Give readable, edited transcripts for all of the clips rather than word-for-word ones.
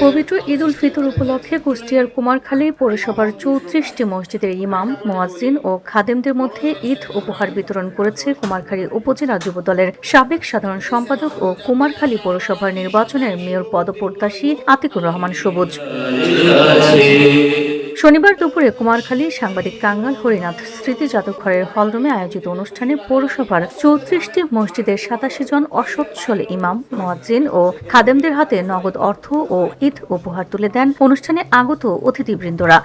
পবিত্র ঈদ উল ফিতর উপলক্ষে কুষ্টিয়ার কুমারখালী পৌরসভার ৩৪টি মসজিদের ইমাম, মুয়াজ্জিন ও খাদেমদের মধ্যে ঈদ উপহার বিতরণ করেছে কুমারখালী উপজেলা যুবদলের সাবেক সাধারণ সম্পাদক ও কুমারখালী পৌরসভার নির্বাচনের মেয়র পদপ্রত্যাশী আতিকুর রহমান সবুজ। শনিবার দুপুরে কুমারখালী সাংবাদিক কাঙ্গাল হরিনাথ স্মৃতি জাদুঘরের হলরুমে আয়োজিত অনুষ্ঠানে পৌরসভার ৩৪টি মসজিদের ৮৭ জন অসচ্ছল ইমাম, মুয়াজ্জিন ও খাদেমদের হাতে নগদ অর্থ ও ঈদ উপহার তুলে দেন অনুষ্ঠানে আগত অতিথিবৃন্দরা।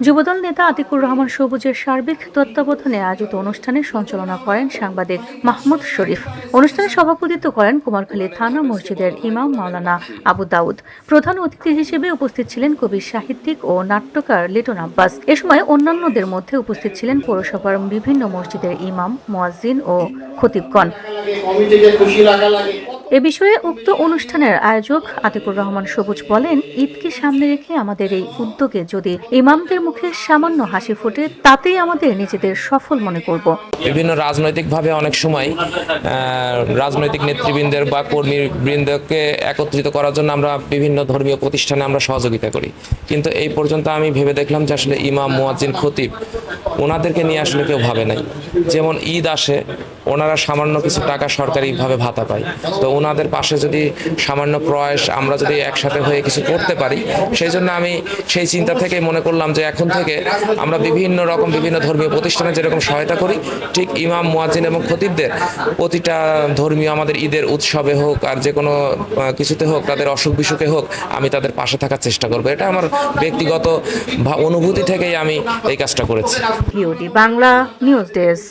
যুবদল নেতা আতিকুর রহমান সবুজের সার্বিক তত্ত্বাবধানে আয়োজিত অনুষ্ঠানে সঞ্চালনা করেন সাংবাদিক মাহমুদ শরীফ। অনুষ্ঠানে সভাপতিত্ব করেন কুমারখালী থানা মসজিদের ইমাম মাওলানা আবু দাউদ। প্রধান অতিথি হিসেবে উপস্থিত ছিলেন কবি, সাহিত্যিক ও নাট্যকার লিটন আব্বাস। এ সময় অন্যান্যদের মধ্যে উপস্থিত ছিলেন পৌরসভার বিভিন্ন মসজিদের ইমাম, মুয়াজ্জিন ও খতিবগণ। এ বিষয়ে উক্ত অনুষ্ঠানের আয়োজক আতিকুর রহমান সবুজ বলেন, ঈদকে সামনে রেখে আমাদের এই উদ্যোগে যদি ইমামদের মুখে সামান্য হাসি ফোটে, তাতেই আমাদের নিজেদের সফল মনে করব। বিভিন্ন রাজনৈতিকভাবে অনেক সময় রাজনৈতিক নেতৃবৃন্দের বা কর্মীবৃন্দকে একত্রিত করার জন্য আমরা বিভিন্ন ধর্মীয় প্রতিষ্ঠানে আমরা সহযোগিতা করি, কিন্তু এই পর্যন্ত আমি ভেবে দেখলাম যে আসলে ইমাম, মুয়াজ্জিন, খতিব ওনাদেরকে নিয়ে আসলে কেউ ভাবে নাই। যেমন ঈদ আসে, ওনারা সামান্য কিছু টাকা সরকারিভাবে ভাতা পায়, তো ওনাদের পাশে যদি সামান্য প্রয়াস আমরা যদি একসাথে হয়ে কিছু করতে পারি, সেই জন্য আমি সেই চিন্তা থেকে মনে করলাম যে এখন থেকে আমরা বিভিন্ন ধর্মীয় প্রতিষ্ঠানে যেরকম সহায়তা করি, ঠিক ইমাম, মুয়াজ্জিন এবং খতিবদের প্রতিটা ধর্মীয় আমাদের ঈদের উৎসবে হোক আর যে কোনো কিছুতে হোক, তাদের অসুখ বিসুখে হোক, আমি তাদের পাশে থাকার চেষ্টা করবো। এটা আমার ব্যক্তিগত অনুভূতি থেকেই আমি এই কাজটা করেছি। Bangla news desk.